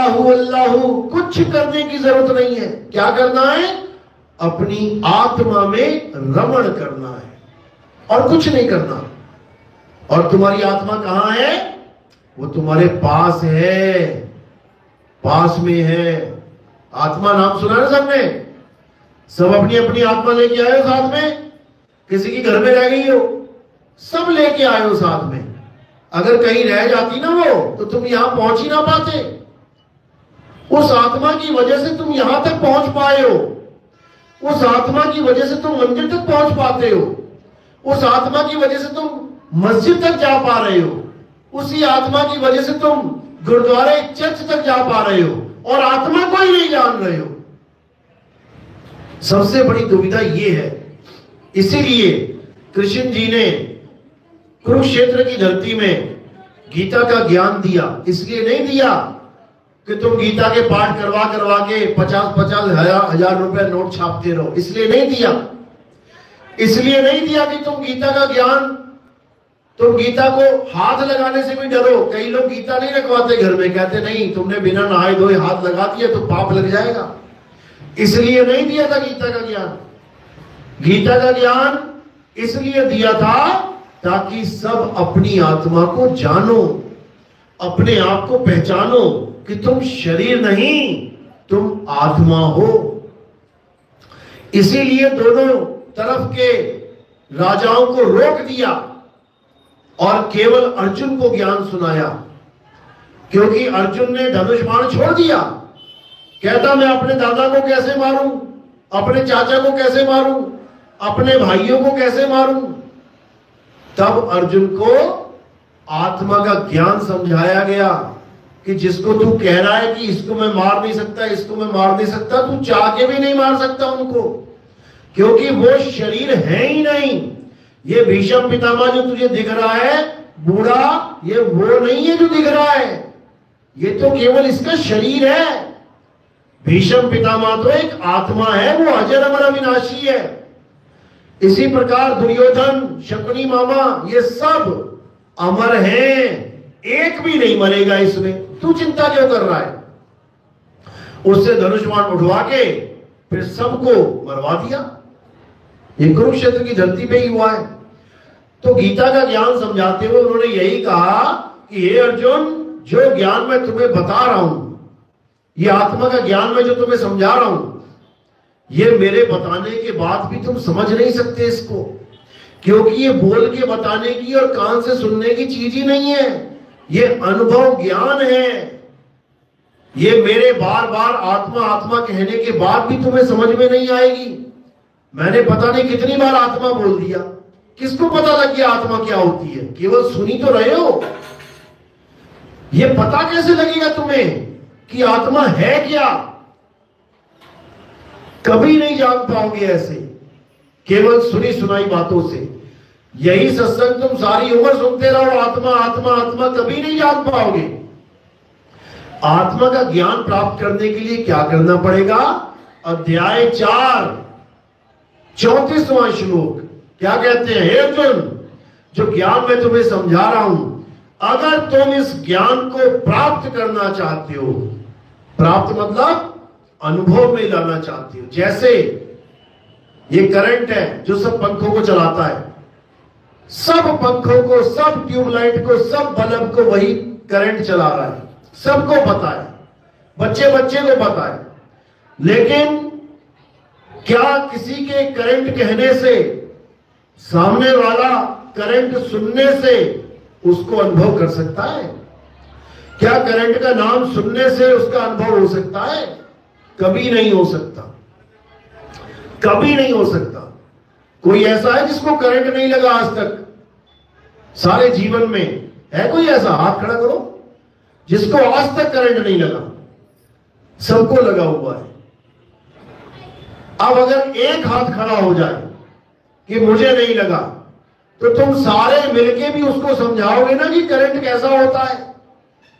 अल्लाहु अल्लाहु, कुछ करने की जरूरत नहीं है। क्या करना है? अपनी आत्मा में रमण करना है और कुछ नहीं करना। और तुम्हारी आत्मा कहां है? वो तुम्हारे पास है, पास में है। आत्मा नाम सुना ना सबने? सब अपनी अपनी आत्मा लेके आए हो साथ में। किसी की घर में रह गई हो, सब लेके आए हो साथ में। अगर कहीं रह जाती ना वो, तो तुम यहां पहुंच ही ना पाते। उस आत्मा की वजह से तुम यहां तक पहुंच पाए हो। उस आत्मा की वजह से तुम मंदिर तक पहुंच पाते हो। उस आत्मा की वजह से तुम मस्जिद तक जा पा रहे हो। उसी आत्मा की वजह से तुम गुरुद्वारे चर्च तक जा पा रहे हो, और आत्मा को ही नहीं जान रहे हो। सबसे बड़ी दुविधा ये है। इसीलिए कृष्ण जी ने कुरुक्षेत्र की धरती में गीता का ज्ञान दिया। इसलिए नहीं दिया कि तुम गीता के पाठ करवा करवा के 50-50 हजार रुपए नोट छापते रहो। इसलिए नहीं दिया। इसलिए नहीं दिया कि तुम गीता का ज्ञान, तुम गीता को हाथ लगाने से भी डरो। कई लोग गीता नहीं रखवाते घर में, कहते नहीं तुमने बिना नहाए धोए हाथ लगा दिया तो पाप लग जाएगा। इसलिए नहीं दिया था गीता का ज्ञान। गीता का ज्ञान इसलिए दिया था ताकि सब अपनी आत्मा को जानो, अपने आप को पहचानो कि तुम शरीर नहीं, तुम आत्मा हो। इसीलिए दोनों तरफ के राजाओं को रोक दिया और केवल अर्जुन को ज्ञान सुनाया। क्योंकि अर्जुन ने धनुष बाण छोड़ दिया। कहता मैं अपने दादा को कैसे मारूं, अपने चाचा को कैसे मारूं, अपने भाइयों को कैसे मारूं। तब अर्जुन को आत्मा का ज्ञान समझाया गया कि जिसको तू कह रहा है कि इसको मैं मार नहीं सकता, इसको मैं मार नहीं सकता, तू चाह के भी नहीं मार सकता उनको, क्योंकि वो शरीर है ही नहीं। ये भीष्म पितामह जो तुझे दिख रहा है बूढ़ा, ये वो नहीं है जो दिख रहा है। ये तो केवल इसका शरीर है। भीष्म पितामह तो एक आत्मा है, वो अजर अमर अविनाशी है। इसी प्रकार दुर्योधन, शकुनी मामा, ये सब अमर हैं, एक भी नहीं मरेगा इसमें। तू चिंता क्यों कर रहा है? उससे धनुष बाण उठवा के फिर सबको मरवा दिया। ये कुरुक्षेत्र की धरती पे ही हुआ है। तो गीता का ज्ञान समझाते हुए उन्होंने यही कहा कि हे अर्जुन, जो ज्ञान मैं तुम्हें बता रहा हूं, ये आत्मा का ज्ञान मैं जो तुम्हें समझा रहा हूं, ये मेरे बताने के बाद भी तुम समझ नहीं सकते इसको, क्योंकि ये बोल के बताने की और कान से सुनने की चीज ही नहीं है। ये अनुभव ज्ञान है। ये मेरे बार बार आत्मा आत्मा कहने के बाद भी तुम्हें समझ में नहीं आएगी। मैंने पता नहीं कितनी बार आत्मा बोल दिया। किसको पता लग गया आत्मा क्या होती है? केवल सुनी तो रहे हो। ये पता कैसे लगेगा तुम्हें कि आत्मा है क्या? कभी नहीं जान पाओगे ऐसे, केवल सुनी सुनाई बातों से। यही सत्संग तुम सारी उम्र सुनते रहो, आत्मा आत्मा आत्मा, कभी नहीं जान पाओगे। आत्मा का ज्ञान प्राप्त करने के लिए क्या करना पड़ेगा? अध्याय 4 34वां श्लोक क्या कहते हैं? हे अर्जुन, जो ज्ञान मैं तुम्हें समझा रहा हूं, अगर तुम इस ज्ञान को प्राप्त करना चाहते हो, प्राप्त मतलब अनुभव में लाना चाहते हो। जैसे ये करंट है जो सब पंखों को चलाता है, सब पंखों को, सब ट्यूबलाइट को, सब बल्ब को वही करंट चला रहा है। सबको पता है, बच्चे बच्चे को पता है। लेकिन क्या किसी के करंट कहने से, सामने वाला करंट सुनने से उसको अनुभव कर सकता है? क्या करंट का नाम सुनने से उसका अनुभव हो सकता है? कभी नहीं हो सकता, कभी नहीं हो सकता। कोई ऐसा है जिसको करंट नहीं लगा आज तक सारे जीवन में? है कोई ऐसा? हाथ खड़ा करो जिसको आज तक करंट नहीं लगा। सबको लगा हुआ है। अब अगर एक हाथ खड़ा हो जाए कि मुझे नहीं लगा, तो तुम सारे मिलके भी उसको समझाओगे ना कि करंट कैसा होता है,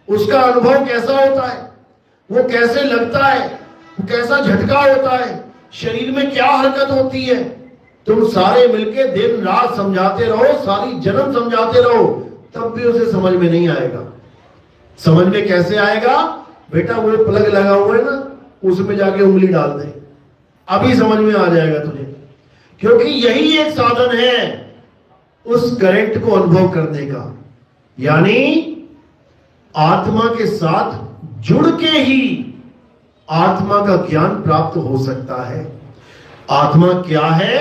उसका अनुभव कैसा होता है, वो कैसे लगता है, वो कैसा झटका होता है, शरीर में क्या हरकत होती है। तुम सारे मिलके दिन रात समझाते रहो, सारी जन्म समझाते रहो, तब भी उसे समझ में नहीं आएगा। समझ में कैसे आएगा? बेटा वो प्लग लगा हुआ है ना, उसमें जाके उंगली डाल दे, अभी समझ में आ जाएगा तुझे। क्योंकि यही एक साधन है उस करंट को अनुभव करने का, यानी आत्मा के साथ जुड़ के ही आत्मा का ज्ञान प्राप्त हो सकता है। आत्मा क्या है?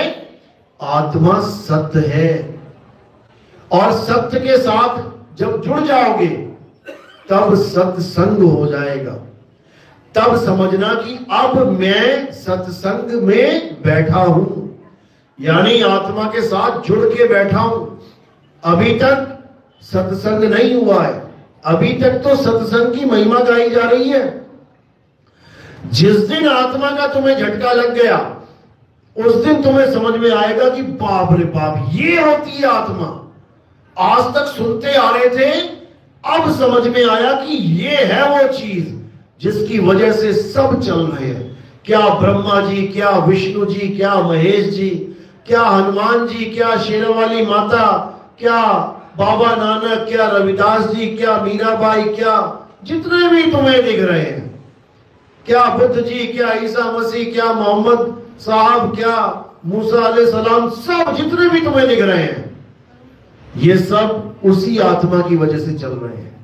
आत्मा सत्य है, और सत्य के साथ जब जुड़ जाओगे तब सत्संग हो जाएगा। तब समझना कि अब मैं सत्संग में बैठा हूं, यानी आत्मा के साथ जुड़ के बैठा हूं। अभी तक सत्संग नहीं हुआ है, अभी तक तो सत्संग की महिमा गाई जा रही है। जिस दिन आत्मा का तुम्हें झटका लग गया, उस दिन तुम्हें समझ में आएगा कि बाप रे बाप, ये होती है आत्मा। आज तक सुनते आ रहे थे, अब समझ में आया कि ये है वो चीज जिसकी वजह से सब चल रहे हैं। क्या ब्रह्मा जी, क्या विष्णु जी, क्या महेश जी, क्या हनुमान जी, क्या शेरावाली माता, क्या बाबा नानक, क्या रविदास जी, क्या मीराबाई, क्या जितने भी तुम्हें दिख रहे हैं, क्या बुद्ध जी, क्या ईसा मसीह, क्या मोहम्मद साहब, क्या मूसा अलैहिस्सलाम, सब जितने भी तुम्हें दिख रहे हैं, ये सब उसी आत्मा की वजह से चल रहे हैं।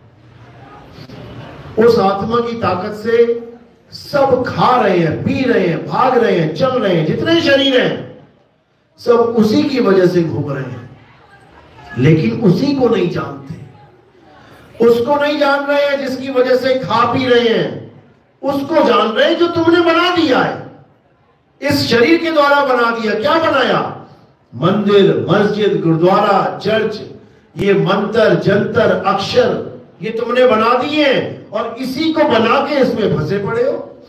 उस आत्मा की ताकत से सब खा रहे हैं, पी रहे हैं, भाग रहे हैं, चल रहे हैं, जितने शरीर हैं सब उसी की वजह से घूम रहे हैं। लेकिन उसी को नहीं जानते, उसको नहीं जान रहे हैं जिसकी वजह से खा पी रहे हैं। उसको जान रहे हैं जो तुमने बना दिया है, इस शरीर के द्वारा बना दिया। क्या बनाया? मंदिर, मस्जिद, गुरुद्वारा, चर्च, ये मंत्र, जंतर, अक्षर, ये तुमने बना दिए और इसी को बना के इसमें फंसे पड़े हो।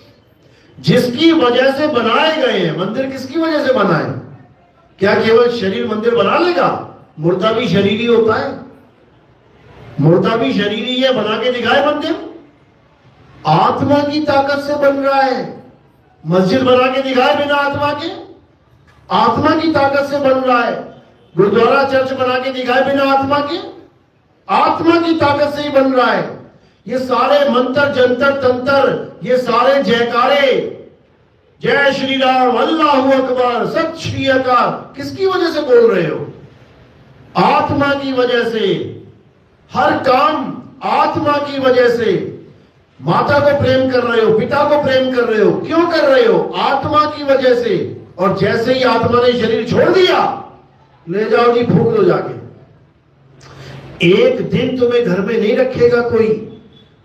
जिसकी वजह से बनाए गए हैं। मंदिर किसकी वजह से बनाए? क्या केवल शरीर मंदिर बना लेगा? मुर्दा भी शरीर ही होता है, मुर्दा भी शरीर ही है, बना के दिखाए मंदिर। आत्मा की ताकत से बन रहा है। मस्जिद बना के दिखाए बिना आत्मा के? आत्मा की ताकत से बन रहा है। गुरुद्वारा, चर्च बना के दिखाए बिना आत्मा के? आत्मा की ताकत से ही बन रहा है। ये सारे मंत्र, जंतर, तंत्र, ये सारे जयकारे, जय श्री राम, अल्लाहू अकबर, सत श्री अकाल, किसकी वजह से बोल रहे हो? आत्मा की वजह से। हर काम आत्मा की वजह से। माता को प्रेम कर रहे हो, पिता को प्रेम कर रहे हो, क्यों कर रहे हो? आत्मा की वजह से। और जैसे ही आत्मा ने शरीर छोड़ दिया, ले जाओ जी, फूंक दो जाके। एक दिन तुम्हें घर में नहीं रखेगा कोई।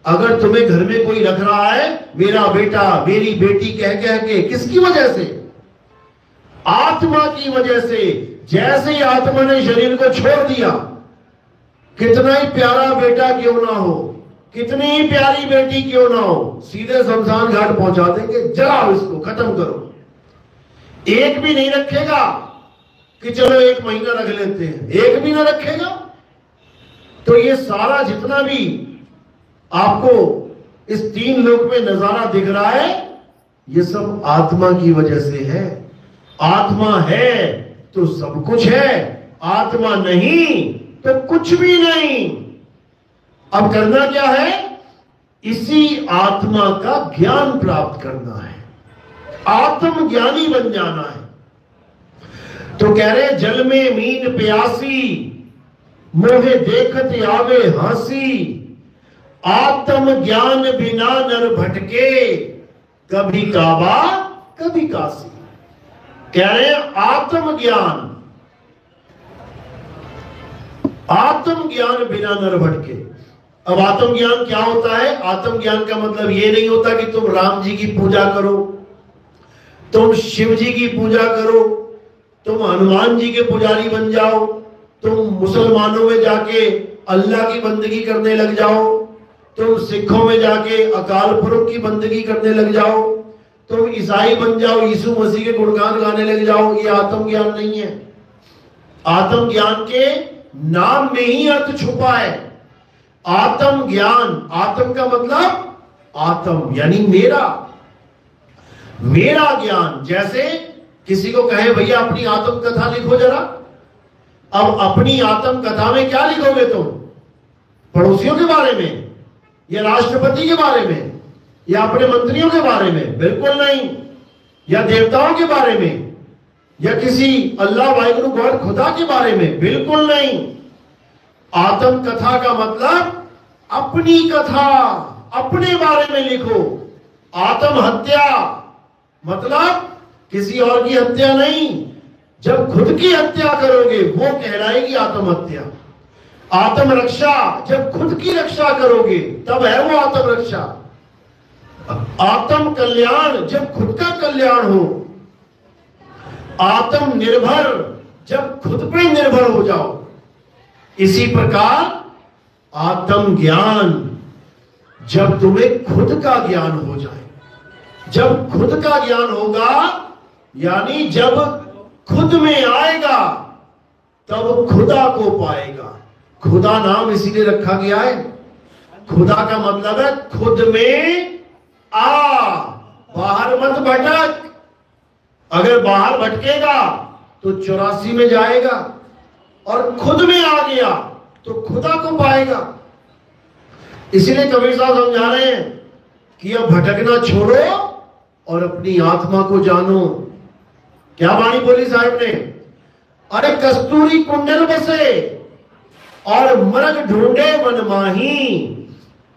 अगर तुम्हें घर में कोई रख रहा है, मेरा बेटा, मेरी बेटी कह कह के, किसकी वजह से? आत्मा की वजह से। जैसे ही आत्मा ने शरीर को छोड़ दिया, कितना ही प्यारा बेटा क्यों ना हो, कितनी ही प्यारी बेटी क्यों ना हो, सीधे शमशान घाट पहुंचा देंगे। जलाओ इसको, खत्म करो। एक भी नहीं रखेगा कि चलो एक महीना रख लेते हैं, एक भी ना रखेगा। तो ये सारा जितना भी आपको इस तीन लोक में नजारा दिख रहा है, ये सब आत्मा की वजह से है। आत्मा है तो सब कुछ है, आत्मा नहीं तो कुछ भी नहीं। अब करना क्या है? इसी आत्मा का ज्ञान प्राप्त करना है, आत्मज्ञानी बन जाना है। तो कह रहे जल में मीन प्यासी, मोहे देखत आवे हंसी, आत्म ज्ञान बिना नर भटके, कभी काबा कभी काशी। कह रहे आत्मज्ञान, आत्मज्ञान बिना नर भटके। अब आत्मज्ञान क्या होता है? आत्मज्ञान का मतलब ये नहीं होता कि तुम राम जी की पूजा करो, तुम शिव जी की पूजा करो, तुम हनुमान जी के पुजारी बन जाओ, तुम मुसलमानों में जाके अल्लाह की बंदगी करने लग जाओ, तुम सिखों में जाके अकाल पुरख की बंदगी करने लग जाओ, तुम ईसाई बन जाओ, यीशु मसीह के गुणगान गाने लग जाओ। ये आत्मज्ञान नहीं है। आत्मज्ञान के नाम में ही अर्थ छुपा है। आत्म ज्ञान, आत्म का मतलब आत्म यानी मेरा, मेरा ज्ञान। जैसे किसी को कहे भैया अपनी आत्म कथा लिखो जरा। अब अपनी आत्म कथा में क्या लिखोगे तुम? पड़ोसियों के बारे में या राष्ट्रपति के बारे में या अपने मंत्रियों के बारे में? बिल्कुल नहीं। या देवताओं के बारे में, या किसी अल्लाह वाहिगुरु गॉड खुदा के बारे में? बिल्कुल नहीं। आत्म कथा का मतलब अपनी कथा, अपने बारे में लिखो। आत्म हत्या मतलब किसी और की हत्या नहीं। जब खुद की हत्या करोगे वो कहलाएगी आत्महत्या। आत्म रक्षा, जब खुद की रक्षा करोगे तब है वो आत्म रक्षा। आत्म कल्याण, जब खुद का कल्याण हो। आत्मनिर्भर, जब खुद पे निर्भर हो जाओ। इसी प्रकार आत्म ज्ञान, जब तुम्हें खुद का ज्ञान हो जाए। जब खुद का ज्ञान होगा यानी जब खुद में आएगा तब खुदा को पाएगा। खुदा नाम इसीलिए रखा गया है। खुदा का मतलब है खुद में आ, बाहर मत भटक। अगर बाहर भटकेगा तो 84 में जाएगा, और खुद में आ गया तो खुदा को पाएगा। इसीलिए कबीर साहब समझा रहे हैं कि अब भटकना छोड़ो और अपनी आत्मा को जानो। क्या वाणी बोली साहब ने? अरे कस्तूरी कुंडल बसे और मरग ढूंढे मन माही,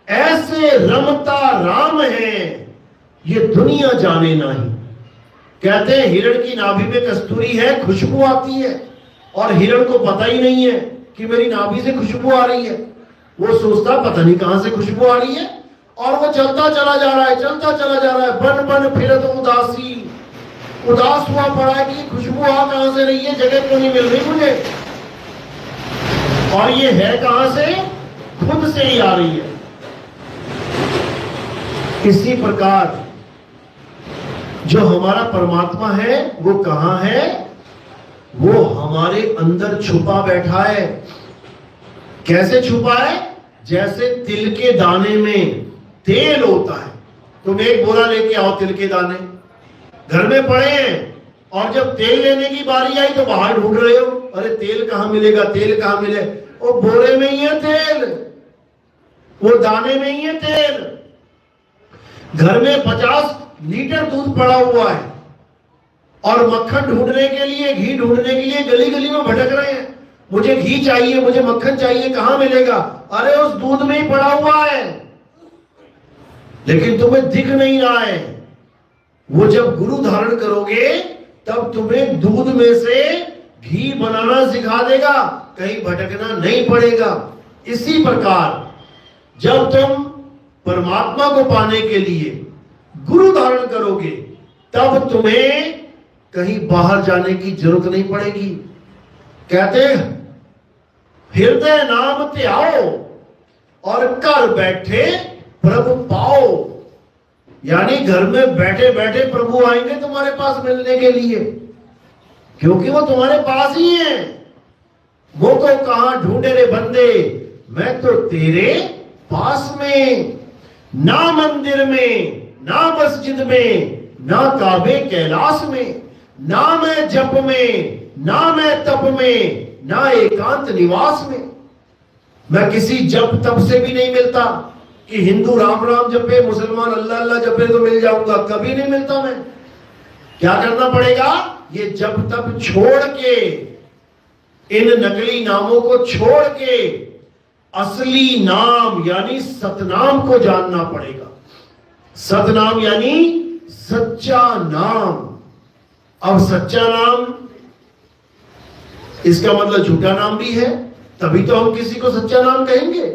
ऐसे रमता राम है ये दुनिया जाने नहीं। कहते हैं हिरण की नाभि में कस्तूरी है, खुशबू आती है, और हिरण को पता ही नहीं है कि मेरी नाभि से खुशबू आ रही है। वो सोचता पता नहीं कहां से खुशबू आ रही है, और वो चलता चला जा रहा है, चलता चला जा रहा है। बन बन फिरत उदासी, उदास हुआ पड़ा है कि खुशबू आ कहां से रही है, जगह क्यों नहीं मिल रही मुझे, और ये है कहां से? खुद से ही आ रही है। इसी प्रकार जो हमारा परमात्मा है वो कहां है? वो हमारे अंदर छुपा बैठा है। कैसे छुपा है? जैसे तिल के दाने में तेल होता है। तुम एक बोरा लेके आओ तिल के दाने, घर में पड़े हैं, और जब तेल लेने की बारी आई तो बाहर ढूंढ रहे हो, अरे तेल कहां मिलेगा, तेल कहां मिले? वो बोरे में ही है तेल, वो दाने में ही है तेल। घर में 50 लीटर दूध पड़ा हुआ है, और मक्खन ढूंढने के लिए, घी ढूंढने के लिए गली गली में भटक रहे हैं। मुझे घी चाहिए, मुझे मक्खन चाहिए, कहां मिलेगा? अरे उस दूध में ही पड़ा हुआ है, लेकिन तुम्हें दिख नहीं रहा है। वो जब गुरु धारण करोगे तब तुम्हें दूध में से घी बनाना सिखा देगा, कहीं भटकना नहीं पड़ेगा। इसी प्रकार जब तुम परमात्मा को पाने के लिए गुरु धारण करोगे तब तुम्हें कहीं बाहर जाने की जरूरत नहीं पड़ेगी। कहते हृदय नाम त्याओ और कर बैठे प्रभु पाओ, यानी घर में बैठे बैठे प्रभु आएंगे तुम्हारे पास मिलने के लिए, क्योंकि वो तुम्हारे पास ही है। वो को कहां ढूंढे रे बंदे, मैं तो तेरे पास में। ना मंदिर में, ना मस्जिद में, ना काबे कैलाश में, ना मैं जप में, ना मैं तप में, ना एकांत निवास में। मैं किसी जप तप से भी नहीं मिलता कि हिंदू राम राम जपे, मुसलमान अल्लाह अल्लाह जपे तो मिल जाऊंगा, कभी नहीं मिलता। मैं क्या करना पड़ेगा? ये जप तप छोड़ के, इन नकली नामों को छोड़ के असली नाम यानी सतनाम को जानना पड़ेगा। सतनाम यानी सच्चा नाम। अब सच्चा नाम, इसका मतलब झूठा नाम भी है, तभी तो हम किसी को सच्चा नाम कहेंगे।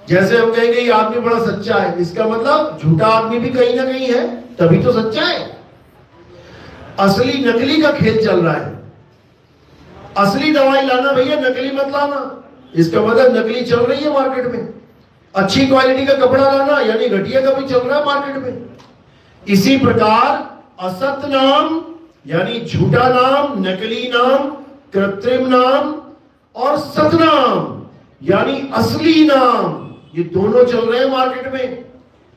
जैसे हम कहेंगे ये आदमी बड़ा सच्चा है, इसका मतलब झूठा आदमी भी कहीं ना कहीं है, तभी तो सच्चा है। असली नकली का खेल चल रहा है। असली दवाई लाना भैया, नकली मत लाना, इसका मतलब नकली चल रही है मार्केट में। अच्छी क्वालिटी का कपड़ा लाना यानी घटिया का भी चल रहा है मार्केट में। इसी प्रकार असत नाम यानी झूठा नाम, नकली नाम, कृत्रिम नाम, और सतनाम यानी असली नाम, ये दोनों चल रहे हैं मार्केट में।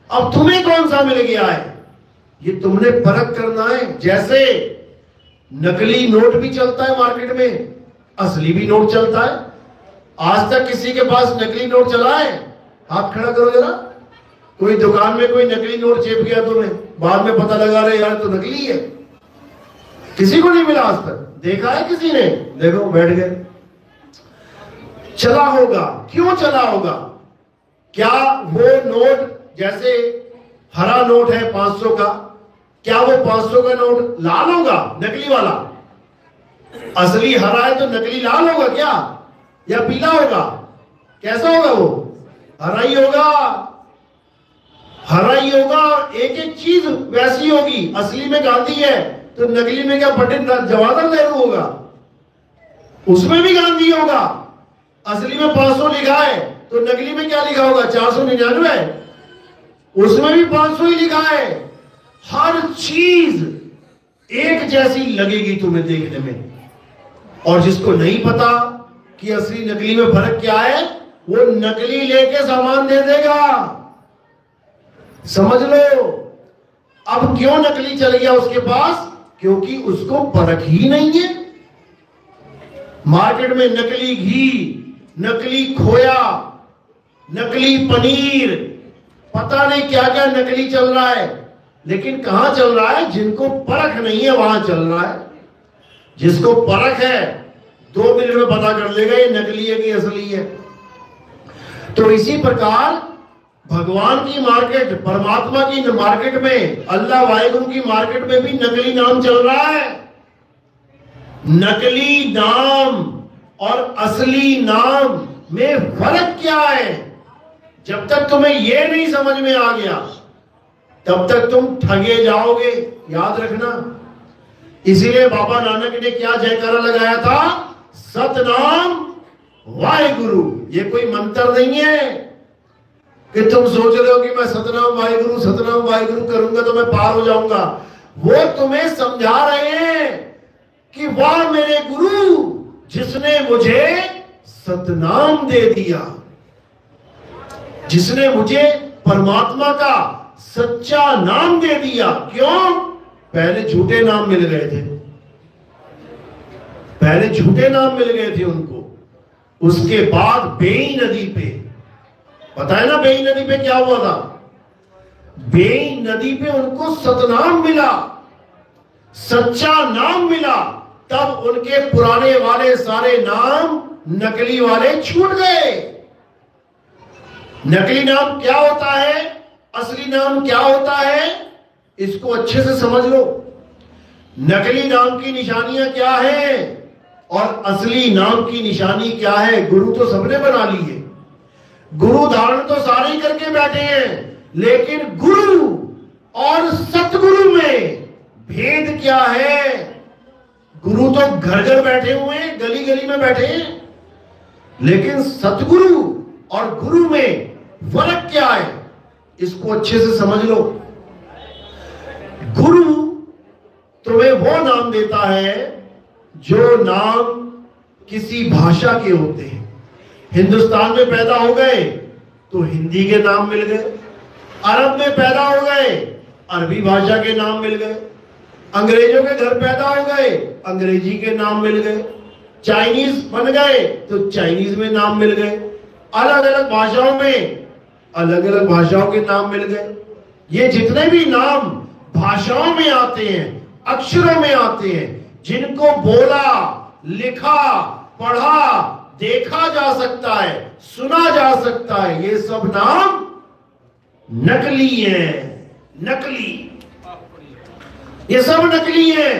अब तुम्हें कौन सा मिल गया है, ये तुमने परख करना है। जैसे नकली नोट भी चलता है मार्केट में, असली भी नोट चलता है। आज तक किसी के पास नकली नोट चला है? हाथ खड़ा करो जरा, कोई दुकान में कोई नकली नोट चेप गया तुम्हें, बाद में पता लगा रहे यार तो नकली है, किसी को नहीं मिला आज तक, देखा है किसी ने? देखो बैठ गए। चला होगा, क्यों चला होगा? क्या वो नोट जैसे हरा नोट है 500 का, क्या वो 500 का नोट लाल होगा नकली वाला? असली हरा है तो नकली लाल होगा क्या, या पीला होगा? कैसा होगा वो? हरा ही होगा, हरा ही होगा। एक एक चीज वैसी होगी, असली में गांधी है तो नकली में क्या पंडित जवाहरलाल नेहरू होगा? उसमें भी गांधी होगा। असली में 500 लिखा है तो नकली में क्या लिखा होगा? 499, उसमें भी 500 ही लिखा है। हर चीज एक जैसी लगेगी तुम्हें देखने में, और जिसको नहीं पता कि असली नकली में फर्क क्या है, वो नकली लेके सामान दे देगा। समझ लो। अब क्यों नकली चल गया उसके पास? क्योंकि उसको परख ही नहीं है। मार्केट में नकली घी, नकली खोया, नकली पनीर, पता नहीं क्या क्या नकली चल रहा है, लेकिन कहां चल रहा है? जिनको परख नहीं है वहां चल रहा है। जिसको परख है 2 मिनट में पता कर लेगा ये नकली है कि असली है। तो इसी प्रकार भगवान की मार्केट, परमात्मा की मार्केट में, अल्लाह वाहिगुरु की मार्केट में भी नकली नाम चल रहा है। नकली नाम और असली नाम में फर्क क्या है? जब तक तुम्हें यह नहीं समझ में आ गया तब तक तुम ठगे जाओगे, याद रखना। इसीलिए बाबा नानक ने क्या जयकारा लगाया था? सतनाम वाहिगुरु। ये कोई मंत्र नहीं है कि तुम सोच रहे हो कि मैं सतनाम वाहिगुरु करूंगा तो मैं पार हो जाऊंगा। वो तुम्हें समझा रहे हैं कि वाह मेरे गुरु, जिसने मुझे सतनाम दे दिया, जिसने मुझे परमात्मा का सच्चा नाम दे दिया। क्यों? पहले झूठे नाम मिल गए थे, पहले झूठे नाम मिल गए थे उनको। उसके बाद बेई नदी पे, पता है ना बेई नदी पे क्या हुआ था? बेई नदी पे उनको सतनाम मिला, सच्चा नाम मिला। तब उनके पुराने वाले सारे नाम नकली वाले छूट गए। नकली नाम क्या होता है, असली नाम क्या होता है, इसको अच्छे से समझ लो। नकली नाम की निशानियां क्या है और असली नाम की निशानी क्या है? गुरु तो सबने बना ली है, गुरु धारण तो सारे ही करके बैठे हैं, लेकिन गुरु और सतगुरु में भेद क्या है? गुरु तो घर घर बैठे हुए हैं, गली गली में बैठे हैं, लेकिन सतगुरु और गुरु में फर्क क्या है? इसको अच्छे से समझ लो। गुरु तुम्हें वो नाम देता है जो नाम किसी भाषा के होते हैं। हिंदुस्तान में पैदा हो गए तो हिंदी के नाम मिल गए, अरब में पैदा हो गए अरबी भाषा के नाम मिल गए, अंग्रेजों के घर पैदा हो गए अंग्रेजी के नाम मिल गए, चाइनीज बन गए तो चाइनीज में नाम मिल गए, अलग अलग भाषाओं में अलग अलग भाषाओं के नाम मिल गए। ये जितने भी नाम भाषाओं में आते हैं, अक्षरों में आते हैं, जिनको बोला, लिखा, पढ़ा, देखा जा सकता है, सुना जा सकता है, ये सब नाम नकली है। नकली, ये सब नकली है,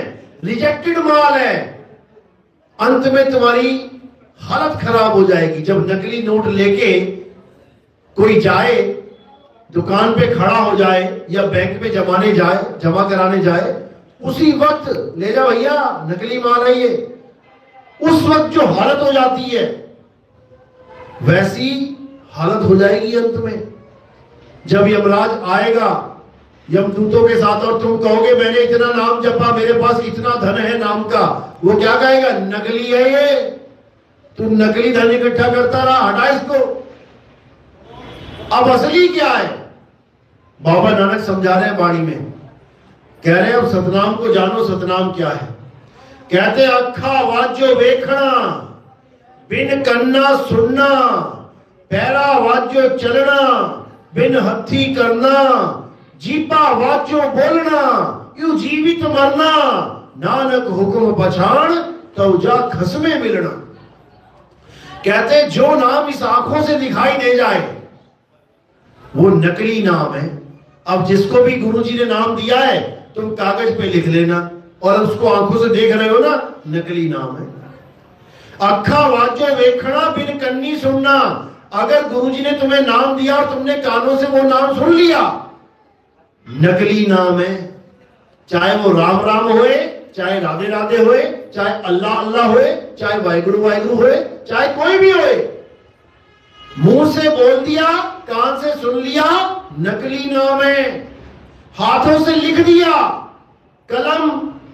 रिजेक्टेड माल है। अंत में तुम्हारी हालत खराब हो जाएगी। जब नकली नोट लेके कोई जाए, दुकान पे खड़ा हो जाए या बैंक में जमा कराने जाए, उसी वक्त ले जा भैया नकली माल है ये, उस वक्त जो हालत हो जाती है वैसी हालत हो जाएगी अंत में। जब यमराज आएगा यमदूतों के साथ और तुम कहोगे मैंने इतना नाम जपा, मेरे पास इतना धन है नाम का, वो क्या कहेगा? नकली है ये, तू नकली धन इकट्ठा करता रहा, हटा इसको। अब असली क्या है? बाबा नानक समझा रहे हैं बाणी में, कह रहे हैं अब सतनाम को जानो। सतनाम क्या है? कहते अखा वाज्यो वेखना, बिन कन्ना सुनना, पैरा वाज्यो चलना, बिन हथी करना, जीपा वाचो बोलना, यू जीवित मरना, नानक हुक्म पछाण तो जा खसमे मिलना। कहते जो नाम इस आंखों से दिखाई दे जाए वो नकली नाम है। अब जिसको भी गुरुजी ने नाम दिया है तुम कागज पे लिख लेना, और उसको आंखों से देख रहे हो ना, नकली नाम है। अखा वाचो वेखना बिन कन्नी सुनना, अगर गुरुजी ने तुम्हें नाम दिया और तुमने कानों से वो नाम सुन लिया, नकली नाम है। चाहे वो राम राम होए, चाहे राधे राधे होए, चाहे अल्लाह अल्लाह होए, चाहे वाहिगुरु वाहिगुरु होए, चाहे कोई भी होए, मुंह से बोल दिया, कान से सुन लिया, नकली नाम है। हाथों से लिख दिया, कलम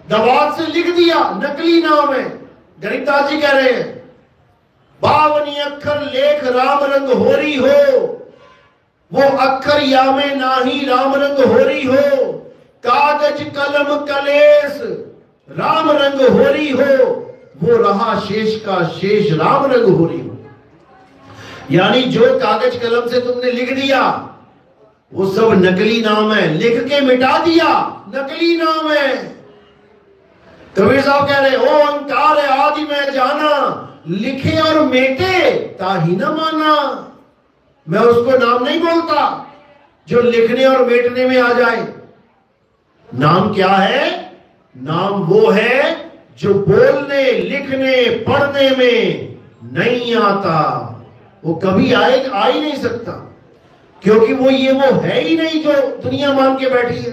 दवात से लिख दिया, नकली नाम है। गरीबदास जी कह रहे हैं, बावनी अक्षर लेख राम रंग होरी हो, वो अक्षर या में नाही राम रंग होरी हो, कागज कलम कलेस राम रंग होरी हो, वो रहा शेष का शेष राम रंग होरी हो। यानी जो कागज कलम से तुमने लिख दिया वो सब नकली नाम है, लिख के मिटा दिया, नकली नाम है। कबीर साहब कह रहे, ओ अंकार आदि में जाना, लिखे और मेटे ताही न माना। मैं उसको नाम नहीं बोलता जो लिखने और मेटने में आ जाए। नाम क्या है? नाम वो है जो बोलने लिखने पढ़ने में नहीं आता, वो कभी आ ही नहीं सकता, क्योंकि वो है ही नहीं जो दुनिया मान के बैठी है।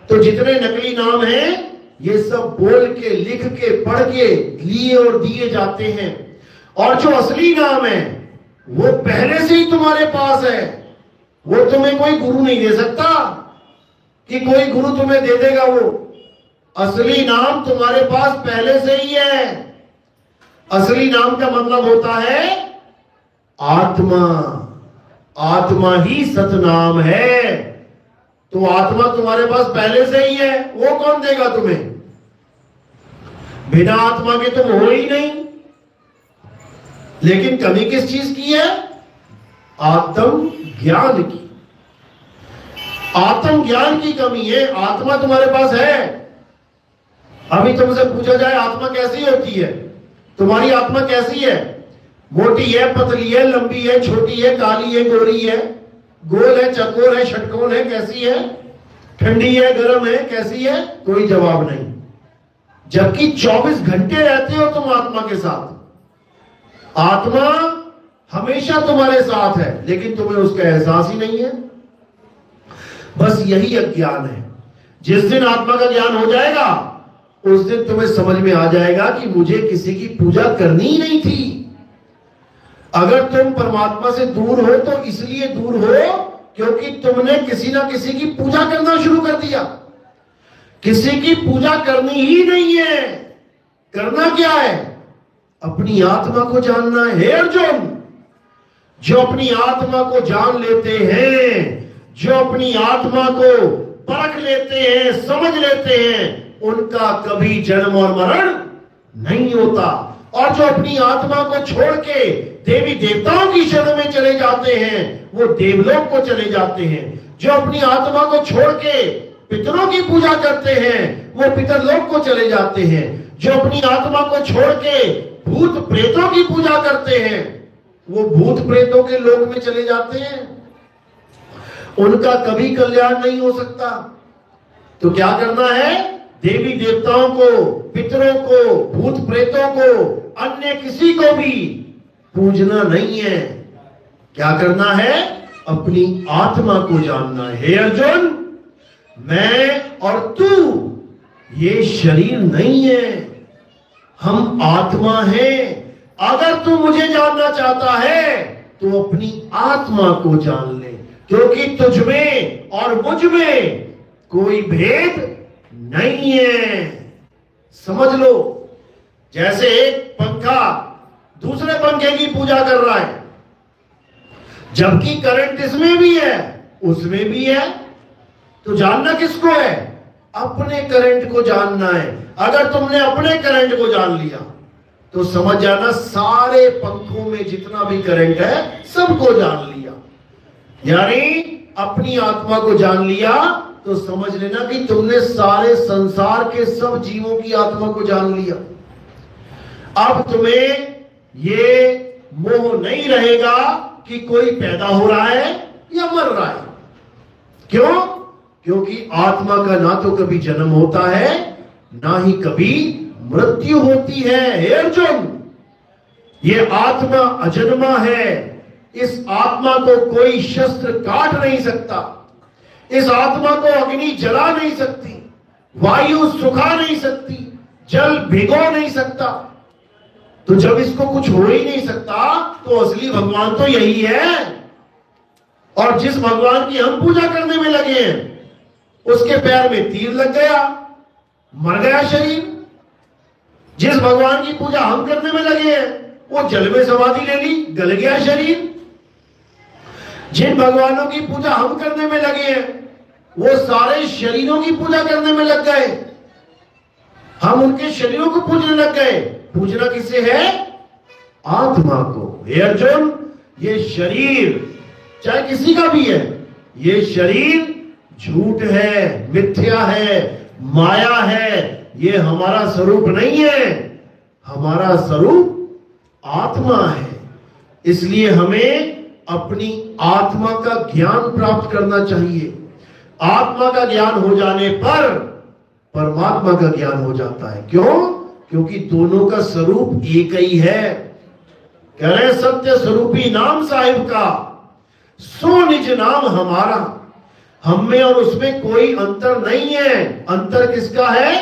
तो जितने नकली नाम हैं ये सब बोल के लिख के पढ़ के लिए और दिए जाते हैं, और जो असली नाम है वो पहले से ही तुम्हारे पास है। वो तुम्हें कोई गुरु नहीं दे सकता कि कोई गुरु तुम्हें दे देगा। वो असली नाम तुम्हारे पास पहले से ही है। असली नाम का मतलब होता है आत्मा। आत्मा ही सतनाम है। तो आत्मा तुम्हारे पास पहले से ही है, वो कौन देगा तुम्हें? बिना आत्मा के तुम हो ही नहीं। लेकिन कमी किस चीज की है? आत्म ज्ञान की। आत्म ज्ञान की कमी है। आत्मा तुम्हारे पास है। अभी तुमसे पूछा जाए आत्मा कैसी होती है, तुम्हारी आत्मा कैसी है? मोटी है, पतली है, लंबी है, छोटी है, काली है, गोरी है, गोल है, चकोर है, षटकोण है, कैसी है? ठंडी है, गर्म है, कैसी है? कोई जवाब नहीं। जबकि 24 घंटे रहते हो तुम आत्मा के साथ। आत्मा हमेशा तुम्हारे साथ है, लेकिन तुम्हें उसका एहसास ही नहीं है। बस यही अज्ञान है। जिस दिन आत्मा का ज्ञान हो जाएगा उस दिन तुम्हें समझ में आ जाएगा कि मुझे किसी की पूजा करनी ही नहीं थी। अगर तुम परमात्मा से दूर हो तो इसलिए दूर हो क्योंकि तुमने किसी ना किसी की पूजा करना शुरू कर दिया। किसी की पूजा करनी ही नहीं है। करना क्या है? अपनी आत्मा को जानना है। अर्जुन, जो अपनी आत्मा को जान लेते हैं, जो अपनी आत्मा को परख लेते हैं, समझ लेते हैं, उनका कभी जन्म और मरण नहीं होता। और जो अपनी आत्मा को छोड़ के देवी देवताओं की शरण में चले जाते हैं वो देवलोक को चले जाते हैं। जो अपनी आत्मा को छोड़ के पितरों की पूजा करते हैं वो पितरलोक को चले जाते हैं। जो अपनी आत्मा को छोड़ के भूत प्रेतों की पूजा करते हैं वो भूत प्रेतों के लोक में चले जाते हैं। उनका कभी कल्याण नहीं हो सकता। तो क्या करना है? देवी देवताओं को, पितरों को, भूत प्रेतों को, अन्य किसी को भी पूजना नहीं है। क्या करना है? अपनी आत्मा को जानना है। हे अर्जुन, मैं और तू ये शरीर नहीं है, हम आत्मा हैं। अगर तू मुझे जानना चाहता है तो अपनी आत्मा को जान ले, क्योंकि तुझ में और मुझ में कोई भेद नहीं है। समझ लो, जैसे एक पंखा दूसरे पंखे की पूजा कर रहा है, जबकि करंट इसमें भी है उसमें भी है। तो जानना किसको है? अपने करंट को जानना है। अगर तुमने अपने करंट को जान लिया तो समझ जाना सारे पंखों में जितना भी करंट है सबको जान लिया। यानी अपनी आत्मा को जान लिया तो समझ लेना कि तुमने सारे संसार के सब जीवों की आत्मा को जान लिया। अब तुम्हें ये मोह नहीं रहेगा कि कोई पैदा हो रहा है या मर रहा है। क्यों? क्योंकि आत्मा का ना तो कभी जन्म होता है ना ही कभी मृत्यु होती है। हे अर्जुन, ये आत्मा अजन्मा है। इस आत्मा को कोई शस्त्र काट नहीं सकता, इस आत्मा को अग्नि जला नहीं सकती, वायु सुखा नहीं सकती, जल भिगो नहीं सकता। तो जब इसको कुछ हो ही नहीं सकता तो असली भगवान तो यही है। और जिस भगवान की हम पूजा करने में लगे हैं उसके पैर में तीर लग गया, मर गया शरीर। जिस भगवान की पूजा हम करने में लगे हैं वो जल में समाधि ले ली, गल गया शरीर। जिन भगवानों की पूजा हम करने में लगे हैं वो सारे शरीरों की पूजा करने में लग गए। हम उनके शरीरों को पूजने लग गए। पूजना किसे है? आत्मा को। हे अर्जुन, ये शरीर चाहे किसी का भी है, ये शरीर झूठ है, मिथ्या है, माया है। ये हमारा स्वरूप नहीं है, हमारा स्वरूप आत्मा है। इसलिए हमें अपनी आत्मा का ज्ञान प्राप्त करना चाहिए। आत्मा का ज्ञान हो जाने पर परमात्मा का ज्ञान हो जाता है। क्यों? क्योंकि दोनों का स्वरूप एक ही है। कह रहे सत्य स्वरूपी नाम साहिब का, सो निज नाम हमारा। हम में और उसमें कोई अंतर नहीं है। अंतर किसका है?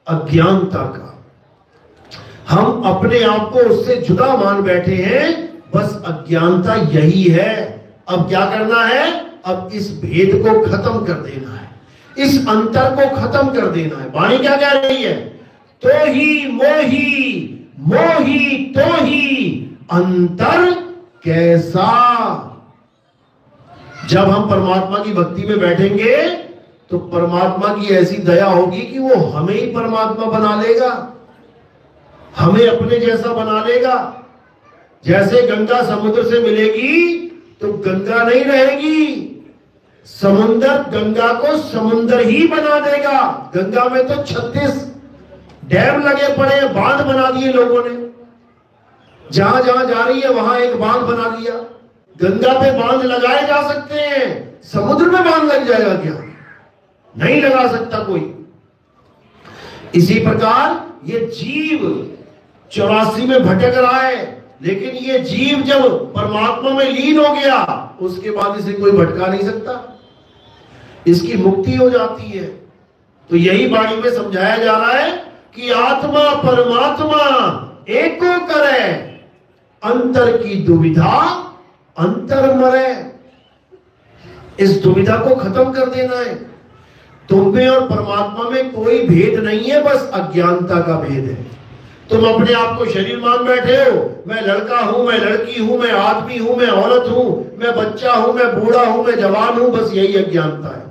अज्ञानता का। हम अपने आप को उससे जुदा मान बैठे हैं। बस अज्ञानता यही है। अब क्या करना है? अब इस भेद को खत्म कर देना है, इस अंतर को खत्म कर देना है। वाणी क्या कह रही है? तो ही मोही, मोही तो ही अंतर कैसा। जब हम परमात्मा की भक्ति में बैठेंगे तो परमात्मा की ऐसी दया होगी कि वो हमें ही परमात्मा बना लेगा, हमें अपने जैसा बना लेगा। जैसे गंगा समुद्र से मिलेगी तो गंगा नहीं रहेगी, समुद्र गंगा को समुद्र ही बना देगा। गंगा में तो 36 डैम लगे पड़े हैं, बांध बना दिए लोगों ने। जहां जहां जा रही है वहां एक बांध बना दिया। गंगा पे बांध लगाए जा सकते हैं, समुद्र में बांध लग जाएगा क्या? नहीं लगा सकता कोई। इसी प्रकार ये जीव 84 में भटक रहा है, लेकिन ये जीव जब परमात्मा में लीन हो गया उसके बाद इसे कोई भटका नहीं सकता, इसकी मुक्ति हो जाती है। तो यही वाणी में समझाया जा रहा है कि आत्मा परमात्मा एको करे, अंतर की दुविधा अंतर मरे। इस दुविधा को खत्म कर देना है। तुम में और परमात्मा में कोई भेद नहीं है, बस अज्ञानता का भेद है। तुम अपने आप को शरीर मान बैठे हो, मैं लड़का हूं, मैं लड़की हूं, मैं आदमी हूं, मैं औरत हूं, मैं बच्चा हूं, मैं बूढ़ा हूं, मैं जवान हूं। बस यही अज्ञानता है।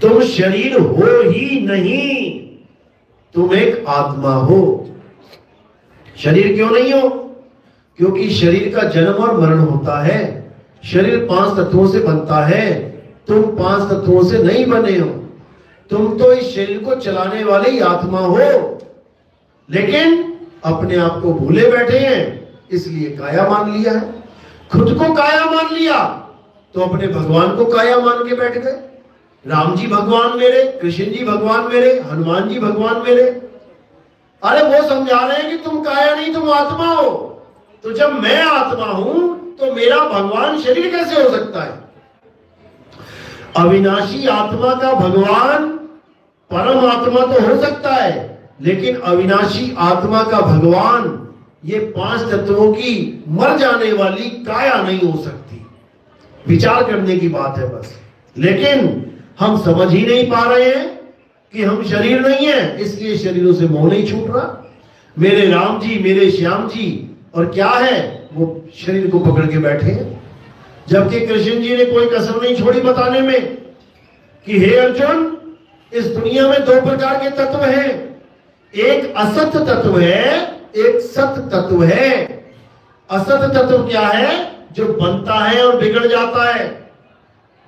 तुम शरीर हो ही नहीं, तुम एक आत्मा हो। शरीर क्यों नहीं हो? क्योंकि शरीर का जन्म और मरण होता है। शरीर 5 तत्वों से बनता है, तुम 5 तत्वों से नहीं बने हो। तुम तो इस शरीर को चलाने वाले ही आत्मा हो, लेकिन अपने आप को भूले बैठे हैं, इसलिए काया मान लिया है। खुद को काया मान लिया तो अपने भगवान को काया मान के बैठ गए। राम जी भगवान मेरे, कृष्ण जी भगवान मेरे, हनुमान जी भगवान मेरे। अरे वो समझा रहे हैं कि तुम काया नहीं, तुम आत्मा हो। तो जब मैं आत्मा हूं तो मेरा भगवान शरीर कैसे हो सकता है? अविनाशी आत्मा का भगवान परम आत्मा तो हो सकता है, लेकिन अविनाशी आत्मा का भगवान ये 5 तत्वों की मर जाने वाली काया नहीं हो सकती। विचार करने की बात है बस। लेकिन हम समझ ही नहीं पा रहे हैं कि हम शरीर नहीं है, इसलिए शरीरों से मोह नहीं छूट रहा। मेरे राम जी, मेरे श्याम जी, और क्या है वो शरीर को पकड़ के बैठे हैं। जबकि कृष्ण जी ने कोई कसर नहीं छोड़ी बताने में कि हे अर्जुन, इस दुनिया में 2 प्रकार के तत्व हैं, एक असत तत्व है, एक सत तत्व है। असत तत्व क्या है? जो बनता है और बिगड़ जाता है,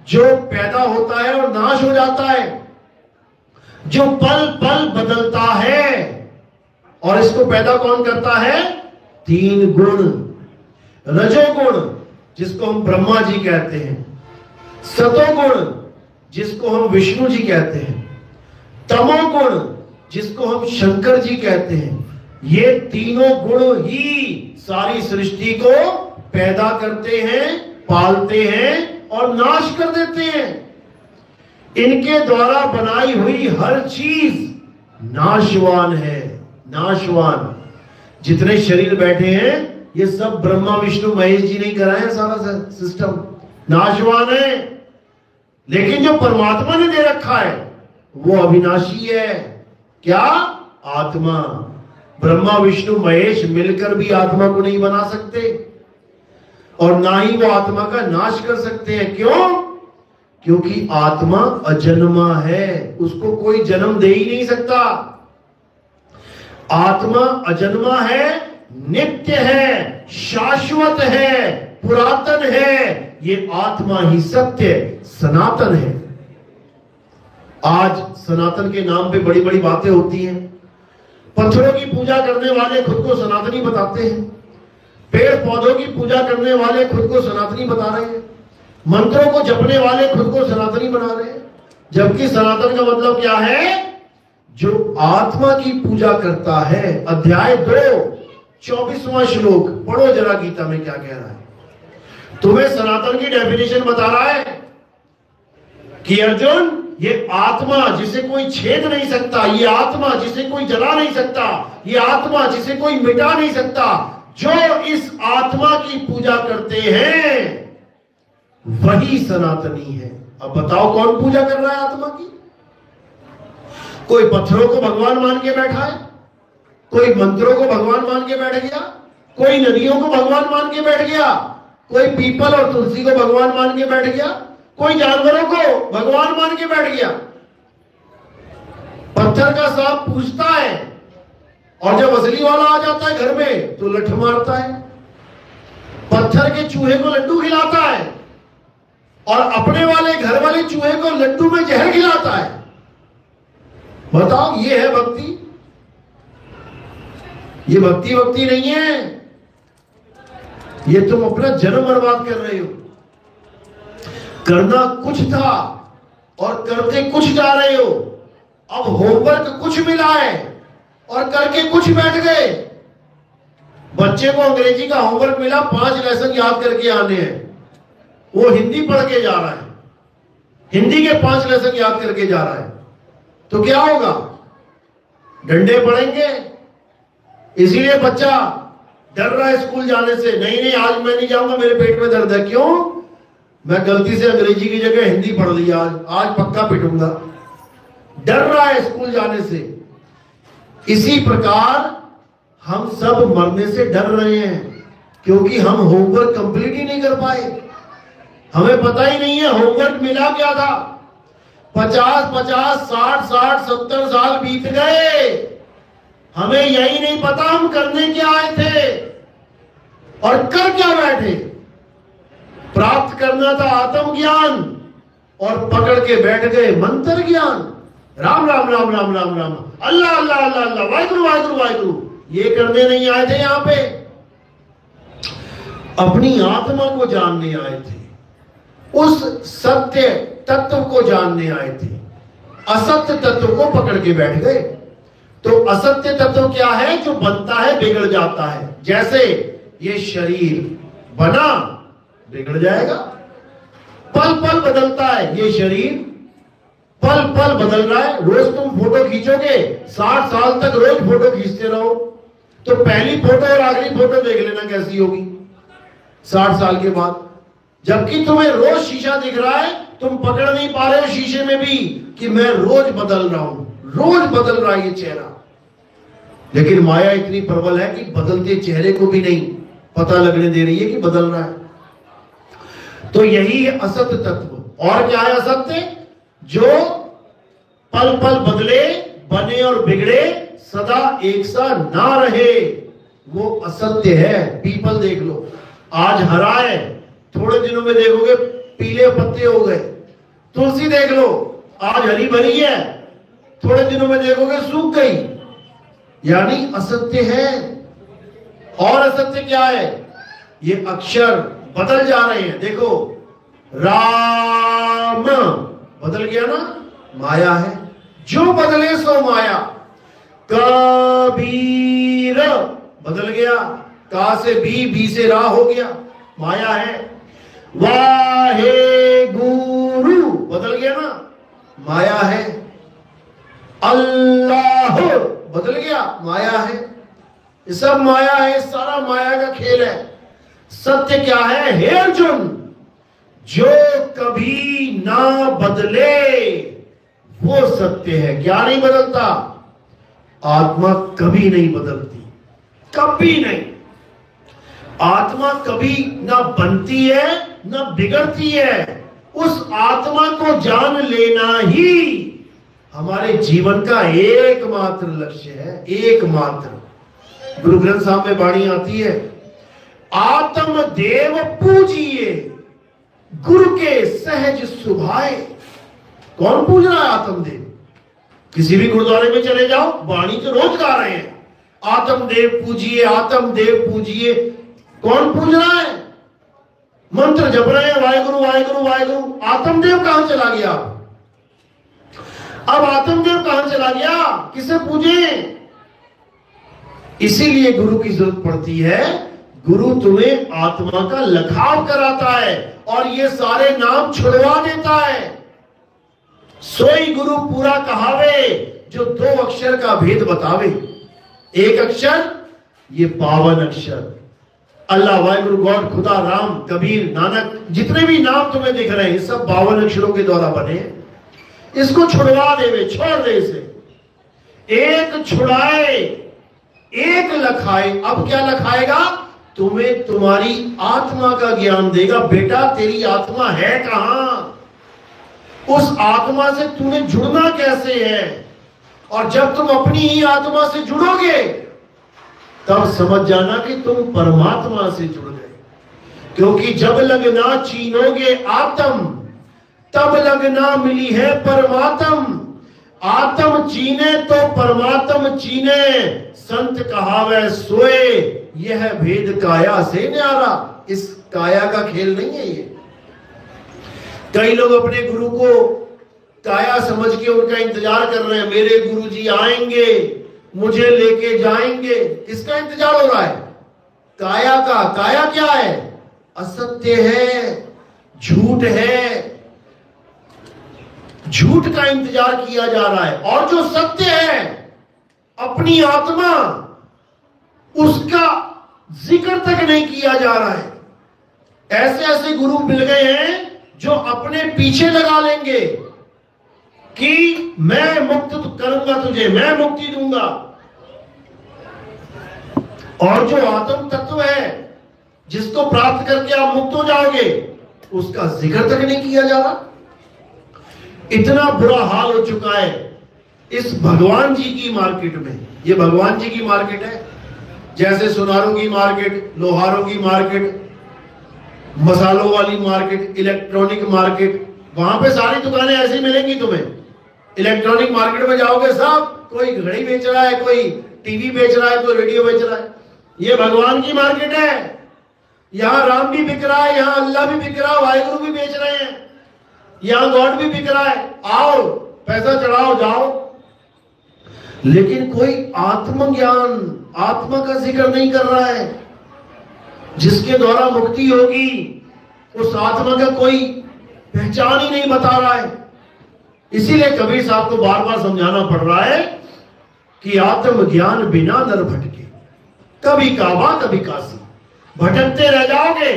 जो पैदा होता है और नाश हो जाता है, जो पल पल बदलता है। और इसको पैदा कौन करता है? 3 गुण। रजोगुण जिसको हम ब्रह्मा जी कहते हैं, सतोगुण जिसको हम विष्णु जी कहते हैं, तमोगुण जिसको हम शंकर जी कहते हैं। ये तीनों गुण ही सारी सृष्टि को पैदा करते हैं, पालते हैं और नाश कर देते हैं। इनके द्वारा बनाई हुई हर चीज नाशवान है, नाशवान। जितने शरीर बैठे हैं ये सब ब्रह्मा विष्णु महेश जी ने कराया, सारा सिस्टम नाशवान है। लेकिन जो परमात्मा ने दे रखा है वो अविनाशी है। क्या? आत्मा। ब्रह्मा विष्णु महेश मिलकर भी आत्मा को नहीं बना सकते और ना ही वो आत्मा का नाश कर सकते हैं। क्यों? क्योंकि आत्मा अजन्मा है, उसको कोई जन्म दे ही नहीं सकता। आत्मा अजन्मा है, नित्य है, शाश्वत है, पुरातन है। ये आत्मा ही सत्य सनातन है। आज सनातन के नाम पे बड़ी बड़ी बातें होती हैं। पत्थरों की पूजा करने वाले खुद को सनातनी बताते हैं, पेड़ पौधों की पूजा करने वाले खुद को सनातनी बता रहे हैं, मंत्रों को जपने वाले खुद को सनातनी बना रहे हैं। जबकि सनातन का मतलब क्या है? जो आत्मा की पूजा करता है। अध्याय 2 24वां श्लोक पढ़ो जरा, गीता में क्या कह रहा है। तुम्हें सनातन की डेफिनेशन बता रहा है कि अर्जुन, ये आत्मा जिसे कोई छेद नहीं सकता, ये आत्मा जिसे कोई जला नहीं सकता, ये आत्मा जिसे कोई मिटा नहीं सकता, जो इस आत्मा की पूजा करते हैं वही सनातनी है। अब बताओ कौन पूजा कर रहा है आत्मा की? कोई पत्थरों को भगवान मान के बैठा है, कोई मंत्रों को भगवान मान के बैठ गया, कोई नदियों को भगवान मान के बैठ गया, कोई पीपल और तुलसी को भगवान मान के बैठ गया, कोई जानवरों को भगवान मान के बैठ गया। पत्थर का सांप पूछता है और जब असली वाला आ जाता है घर में तो लठ मारता है। पत्थर के चूहे को लड्डू खिलाता है और अपने वाले घर वाले चूहे को लड्डू में जहर खिलाता है। बताओ, ये है भक्ति? ये भक्ति भक्ति नहीं है, ये तुम अपना जन्म बर्बाद कर रहे हो। करना कुछ था और करते कुछ जा रहे हो। अब होमवर्क कुछ मिला है और करके कुछ बैठ गए। बच्चे को अंग्रेजी का होमवर्क मिला, 5 लेसन याद करके आने हैं, वो हिंदी पढ़ के जा रहा है, हिंदी के 5 लेसन याद करके जा रहा है। तो क्या होगा? डंडे पड़ेंगे। इसीलिए बच्चा डर रहा है स्कूल जाने से। नहीं नहीं, आज मैं नहीं जाऊंगा, मेरे पेट में दर्द है। क्यों? मैं गलती से अंग्रेजी की जगह हिंदी पढ़ लिया, आज पक्का पिटूंगा। डर रहा है स्कूल जाने से। इसी प्रकार हम सब मरने से डर रहे हैं क्योंकि हम होमवर्क कंप्लीट ही नहीं कर पाए। हमें पता ही नहीं है होमवर्क मिला क्या था। 50-50, 60-60, 70 साल बीत गए, हमें यही नहीं पता हम करने क्या आए थे और कर क्या बैठे। प्राप्त करना था आत्मज्ञान और पकड़ के बैठ गए मंत्र ज्ञान। राम राम राम राम राम राम, अल्लाह अल्लाह अल्लाह अल्लाह, वाहिगुरु वाहिगुरु वाहिगुरु। ये करने नहीं आए थे, यहां पे अपनी आत्मा को जानने आए थे, उस सत्य तत्व को जानने आए थे। असत्य तत्व को पकड़ के बैठ गए। तो असत्य तत्व क्या है? जो बनता है बिगड़ जाता है। जैसे ये शरीर बना, बिगड़ जाएगा, पल पल बदलता है। ये शरीर पल पल बदल रहा है। रोज तुम फोटो खींचोगे, 60 साल तक रोज फोटो खींचते रहो तो पहली फोटो और आखिरी फोटो देख लेना कैसी होगी 60 साल के बाद। जबकि तुम्हें रोज शीशा दिख रहा है, तुम पकड़ नहीं पा रहे हो शीशे में भी कि मैं रोज बदल रहा हूं, रोज बदल रहा है ये चेहरा। लेकिन माया इतनी प्रबल है कि बदलते चेहरे को भी नहीं पता लगने दे रही है कि बदल रहा है। तो यही है असत्य तत्व। और क्या है असत्य? जो पल पल बदले, बने और बिगड़े, सदा एक सा ना रहे, वो असत्य है। पीपल देख लो, आज हरा है, थोड़े दिनों में देखोगे पीले पत्ते हो गए। तुलसी देख लो, आज हरी भरी है, थोड़े दिनों में देखोगे सूख गई। यानी असत्य है। और असत्य क्या है? ये अक्षर बदल जा रहे हैं। देखो राम बदल गया ना, माया है। जो बदले सो माया। कबीर बदल गया, का से बी से रा हो गया, माया है। वाहे गुरु बदल गया ना, माया है। अल्लाह बदल गया, माया है। ये सब माया है, सारा माया का खेल है। सत्य क्या है? हे अर्जुन, जो कभी ना बदले वो सत्य है। क्या नहीं बदलता? आत्मा कभी नहीं बदलती, कभी नहीं। आत्मा कभी ना बनती है ना बिगड़ती है। उस आत्मा को जान लेना ही हमारे जीवन का एकमात्र लक्ष्य है, एकमात्र। गुरु ग्रंथ साहब में वाणी आती है, आत्म देव पूजिए गुरु के सहज सुभाए। कौन पूज रहा है? आत्मदेव। किसी भी गुरुद्वारे में चले जाओ, वाणी तो रोज गा रहे हैं, आत्मदेव पूजिए, आत्मदेव पूजिए। कौन पूज रहा है? मंत्र जप रहे हैं, वाहेगुरु वाहेगुरु वाहेगुरु। आत्मदेव कहां चला गया? अब आत्मदेव कहां चला गया? किसे पूजे? इसीलिए गुरु की जरूरत पड़ती है। गुरु तुम्हें आत्मा का लखाव कराता है और ये सारे नाम छुड़वा देता है। सोई गुरु पूरा कहावे, जो दो अक्षर का भेद बतावे। एक अक्षर, ये पावन अक्षर अल्लाह, वाहिगुरु, गॉड, खुदा, राम, कबीर, नानक, जितने भी नाम तुम्हें दिख रहे हैं, ये सब 52 अक्षरों के द्वारा बने। इसको छुड़वा देवे, छोड़ दे इसे। एक छुड़ाए एक लखाए। अब क्या लखाएगा? तुम्हें तुम्हारी आत्मा का ज्ञान देगा। बेटा तेरी आत्मा है कहां? उस आत्मा से तुम्हें जुड़ना कैसे है? और जब तुम अपनी ही आत्मा से जुड़ोगे तब समझ जाना कि तुम परमात्मा से जुड़ गए। क्योंकि जब लगना चीनोगे आत्म, तब लगना मिली है परमात्म। आत्म चीने तो परमात्म चीने, संत कहावे सोए, यह भेद काया से न्यारा। इस काया का खेल नहीं है ये। कई लोग अपने गुरु को काया समझ के उनका इंतजार कर रहे हैं। मेरे गुरुजी आएंगे, मुझे लेके जाएंगे। किसका इंतजार हो रहा है? काया का। काया क्या है? असत्य है, झूठ है। झूठ का इंतजार किया जा रहा है। और जो सत्य है, अपनी आत्मा, उसका जिक्र तक नहीं किया जा रहा है। ऐसे ऐसे गुरु मिल गए हैं जो अपने पीछे लगा लेंगे कि मैं मुक्त करूंगा तुझे, मैं मुक्ति दूंगा। और जो आत्म तत्व है, जिसको प्राप्त करके आप मुक्त हो जाओगे, उसका जिक्र तक नहीं किया जा रहा। इतना बुरा हाल हो चुका है इस भगवान जी की मार्केट में। ये भगवान जी की मार्केट है। जैसे सुनारों की मार्केट, लोहारों की मार्केट, मसालों वाली मार्केट, इलेक्ट्रॉनिक मार्केट, वहां पे सारी दुकानें ऐसी मिलेंगी तुम्हें। इलेक्ट्रॉनिक मार्केट में जाओगे, सब कोई घड़ी बेच रहा है, कोई टीवी बेच रहा है, कोई रेडियो बेच रहा है। ये भगवान की मार्केट है। यहां राम भी बिक रहा है, यहां अल्लाह भी बिक रहा है, वाहिगुरु भी बेच रहे हैं, यहां गॉड भी बिक रहा है। आओ, पैसा चढ़ाओ, जाओ। लेकिन कोई आत्मज्ञान, आत्मा का जिक्र नहीं कर रहा है, जिसके द्वारा मुक्ति होगी। उस आत्मा का कोई पहचान ही नहीं बता रहा है। इसीलिए कबीर साहब को बार बार समझाना पड़ रहा है कि आत्मज्ञान बिना नर भटके। कभी काबा कभी काशी, भटकते रह जाओगे,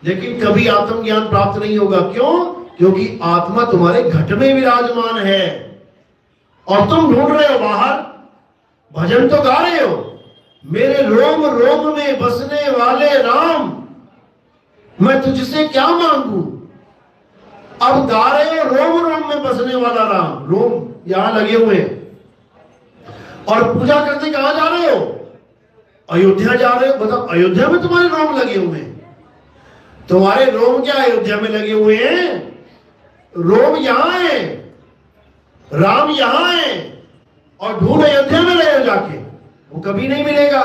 लेकिन कभी आत्मज्ञान प्राप्त नहीं होगा। क्यों? क्योंकि आत्मा तुम्हारे घट में विराजमान है और तुम ढूंढ रहे हो बाहर। भजन तो गा रहे हो, मेरे रोम रोम में बसने वाले राम, मैं तुझसे क्या मांगू। अब गा रहे हो रोम रोम में बसने वाला राम। रोम यहां लगे हुए हैं। और पूजा करते कहां जा रहे हो? अयोध्या जा रहे हो। बताओ, अयोध्या में तुम्हारे रोम लगे हुए हैं। तुम्हारे रोम क्या अयोध्या में लगे हुए हैं? रोम यहां है, राम यहां है, और ढूंढ अयोध्या में रहे हो जाके, वो कभी नहीं मिलेगा।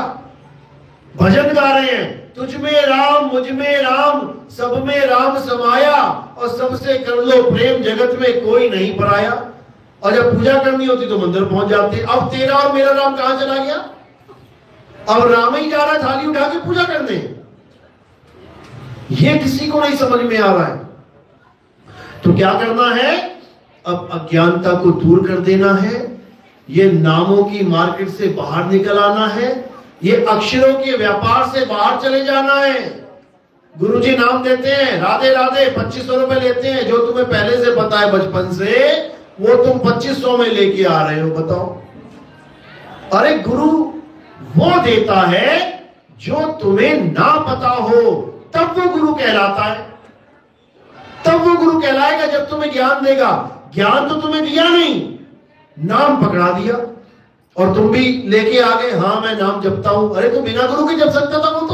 भजन गा रहे हैं, तुझ में राम मुझ में राम सब में राम समाया, और सबसे कर लो प्रेम जगत में कोई नहीं पराया। और जब पूजा करनी होती तो मंदिर पहुंच जाते। अब तेरा और मेरा राम कहां चला गया? अब राम ही जा रहा है थाली उठा के पूजा करने। ये किसी को नहीं समझ में आ रहा है। तो क्या करना है? अब अज्ञानता को दूर कर देना है, ये नामों की मार्केट से बाहर निकल आना है, ये अक्षरों के व्यापार से बाहर चले जाना है। गुरुजी नाम देते हैं राधे राधे, 2500 रुपए लेते हैं, जो तुम्हें पहले से पता है बचपन से, वो तुम 2500 में लेके आ रहे हो। बताओ। अरे गुरु वो देता है जो तुम्हें ना पता हो, तब वो गुरु कहलाता है। तब वो गुरु कहलाएगा जब तुम्हें ज्ञान देगा। ज्ञान तो तुम्हें दिया नहीं, नाम पकड़ा दिया और तुम भी लेके आ गए, हाँ मैं नाम जपता हूं। अरे तो बिना गुरु के जप सकता था वो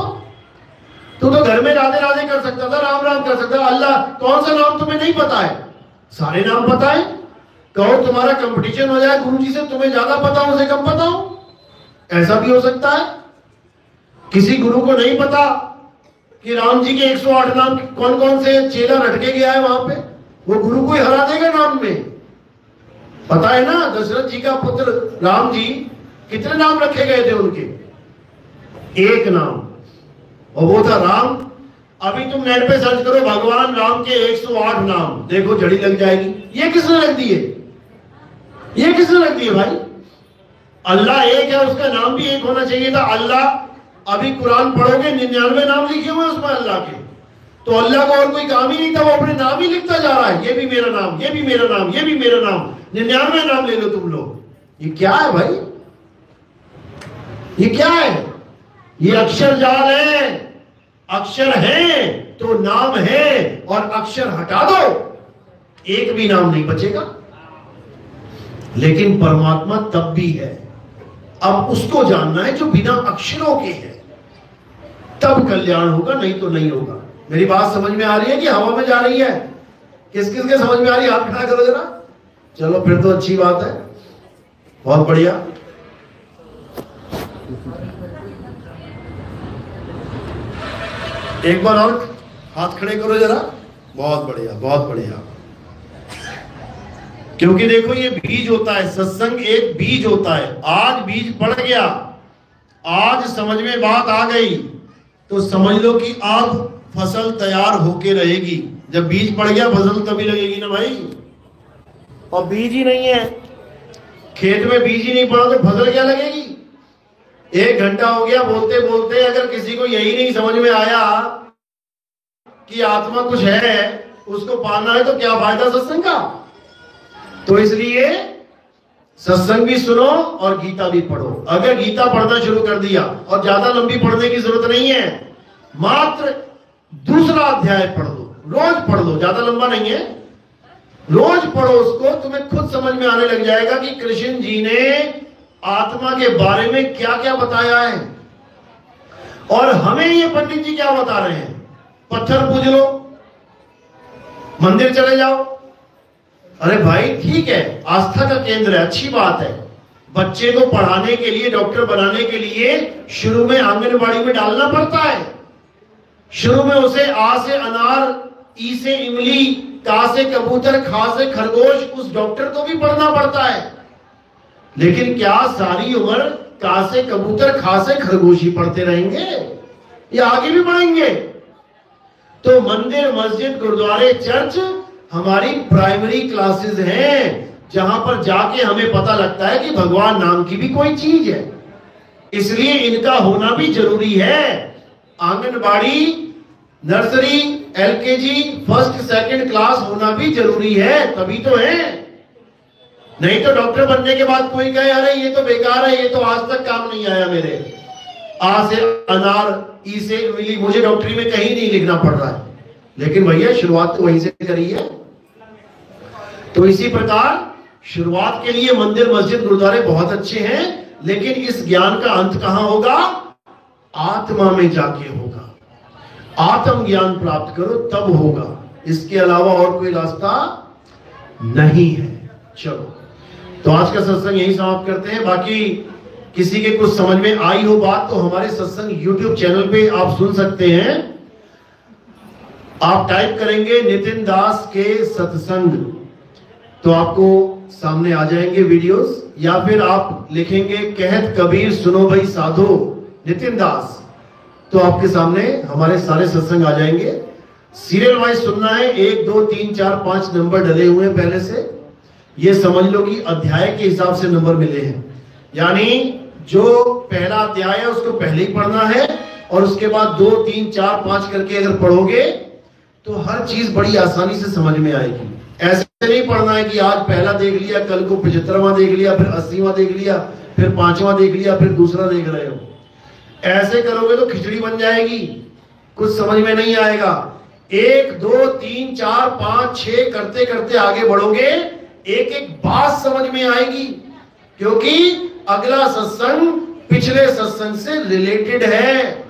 तो घर में राधे राधे कर सकता था, राम राम कर सकता था। अल्लाह कौन सा नाम तुम्हें नहीं पता है? सारे नाम पता है। कहो तुम्हारा कंपटीशन हो जाए गुरुजी से, तुम्हें ज्यादा पता हो उसे कम पता हो, ऐसा भी हो सकता है। किसी गुरु को नहीं पता कि राम जी के 108 नाम कौन कौन से चेला रटके गया है वहां पे, वो गुरु को ही हरा देगा नाम में। पता है ना दशरथ जी का पुत्र राम जी, कितने नाम रखे गए थे उनके? एक नाम, और वो था राम। अभी तुम नेट पे सर्च करो भगवान राम के 108 नाम, देखो जड़ी लग जाएगी। ये किसने रख दिए? ये किसने रख दिए भाई? अल्लाह एक है, उसका नाम भी एक होना चाहिए था। अल्लाह अभी कुरान पढ़ोगे 99 नाम लिखे हुए उसमें अल्लाह के, तो अल्लाह को और कोई काम ही नहीं था, वो अपने नाम ही लिखता जा रहा है। ये भी मेरा नाम, ये भी मेरा नाम, ये भी मेरा नाम, 99 नाम ले लो तुम लोग। ये क्या है भाई? ये क्या है? ये अक्षर जाल है। अक्षर है तो नाम है, और अक्षर हटा दो एक भी नाम नहीं बचेगा। लेकिन परमात्मा तब भी है। अब उसको जानना है जो बिना अक्षरों के है, तब कल्याण होगा, नहीं तो नहीं होगा। मेरी बात समझ में आ रही है कि हवा में जा रही है? किस किस के समझ में आ रही है? हाथ खड़ा करो जरा। चलो फिर तो अच्छी बात है, बहुत बढ़िया। एक बार और हाथ खड़े करो जरा। बहुत बढ़िया, बहुत बढ़िया। क्योंकि देखो ये बीज होता है, सत्संग एक बीज होता है। आज बीज पड़ गया, आज समझ में बात आ गई, तो समझ लो कि अब फसल तैयार होके रहेगी। जब बीज पड़ गया फसल तभी लगेगी ना भाई। और बीज ही नहीं है, खेत में बीज ही नहीं पड़ा तो फसल क्या लगेगी? 1 घंटा हो गया बोलते बोलते, अगर किसी को यही नहीं समझ में आया कि आत्मा कुछ है, उसको पाना है, तो क्या फायदा सत्संग का? तो इसलिए सत्संग भी सुनो और गीता भी पढ़ो। अगर गीता पढ़ना शुरू कर दिया, और ज्यादा लंबी पढ़ने की जरूरत नहीं है, मात्र 2रा अध्याय पढ़ लो, रोज पढ़ लो, ज्यादा लंबा नहीं है, रोज पढ़ो उसको, तुम्हें खुद समझ में आने लग जाएगा कि कृष्ण जी ने आत्मा के बारे में क्या क्या बताया है। और हमें ये पंडित जी क्या बता रहे हैं? पत्थर पूज लो, मंदिर चले जाओ। अरे भाई ठीक है, आस्था का केंद्र है, अच्छी बात है। बच्चे को पढ़ाने के लिए, डॉक्टर बनाने के लिए शुरू में आंगनबाड़ी में डालना पड़ता है। शुरू में उसे आ से अनार, ई से इमली, का से कबूतर, खा से खरगोश, उस डॉक्टर को भी पढ़ना पड़ता है। लेकिन क्या सारी उम्र का से कबूतर, खा से खरगोश ही पढ़ते रहेंगे, या आगे भी बढ़ेंगे? तो मंदिर, मस्जिद, गुरुद्वारे, चर्च हमारी प्राइमरी क्लासेस हैं, जहां पर जाके हमें पता लगता है कि भगवान नाम की भी कोई चीज है। इसलिए इनका होना भी जरूरी है। Anganwadi, nursery, LKG, first second class होना भी जरूरी है, तभी तो है। नहीं तो डॉक्टर बनने के बाद कोई कहे अरे ये तो बेकार है, ये तो आज तक काम नहीं आया मेरे, आ से अनार, ई से इमली, मुझे डॉक्टरी में कहीं नहीं लिखना पड़ रहा है। लेकिन भैया शुरुआत तो वहीं से करी है। तो इसी प्रकार शुरुआत के लिए मंदिर, मस्जिद, गुरुद्वारे बहुत अच्छे हैं, लेकिन इस ज्ञान का अंत कहां होगा? आत्मा में जाके होगा। आत्म ज्ञान प्राप्त करो, तब होगा। इसके अलावा और कोई रास्ता नहीं है। चलो, तो आज का सत्संग यही समाप्त करते हैं। बाकी किसी के कुछ समझ में आई हो बात तो हमारे सत्संग YouTube चैनल पे आप सुन सकते हैं। आप टाइप करेंगे नितिन दास के सत्संग तो आपको सामने आ जाएंगे वीडियोस, या फिर आप लिखेंगे कहत कबीर सुनो भाई साधो नितिन दास, तो आपके सामने हमारे सारे सत्संग आ जाएंगे। सीरियल वाइज सुनना है, 1 2 3 4 5 नंबर डले हुए हैं पहले से। ये समझ लो कि अध्याय के हिसाब से नंबर मिले हैं, यानी जो पहला अध्याय है उसको पहले ही पढ़ना है, और उसके बाद 2 3 4 5 करके अगर पढ़ोगे तो हर चीज बड़ी आसानी से समझ में आएगी। ऐसे नहीं पढ़ना है कि आज पहला देख लिया, कल को 75वां देख लिया, फिर 80वां देख लिया, फिर 5वां देख लिया, फिर दूसरा देख रहे हो। ऐसे करोगे तो खिचड़ी बन जाएगी, कुछ समझ में नहीं आएगा। 1 2 3 4 5 6 करते करते आगे बढ़ोगे, एक एक बात समझ में आएगी, क्योंकि अगला सत्संग पिछले सत्संग से रिलेटेड है।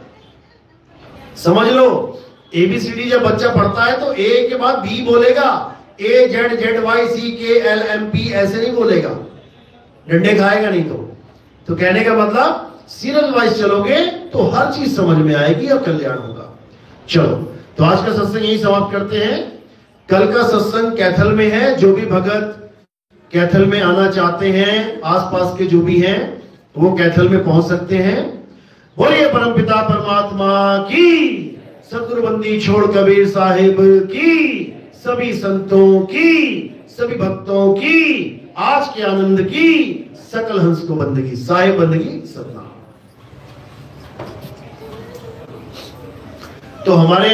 समझ लो, ABCD जब बच्चा पढ़ता है तो A के बाद B बोलेगा, AZZYCKLMP ऐसे नहीं बोलेगा, डंडे खाएगा नहीं। तो कहने का मतलब सीरियल वाइज चलोगे तो हर चीज समझ में आएगी और कल्याण होगा। चलो, तो आज का सत्संग यही समाप्त करते हैं। कल का सत्संग कैथल में है। जो भी भगत कैथल में आना चाहते हैं, आसपास के जो भी हैं, वो कैथल में पहुंच सकते हैं। बोलिए परमपिता परमात्मा की, सतगुरु बंदी छोड़ कबीर साहिब की, सभी संतों की, सभी भक्तों की, आज के आनंद की, सकल हंस को बंदगी, साहिब बंदगी सतना। तो हमारे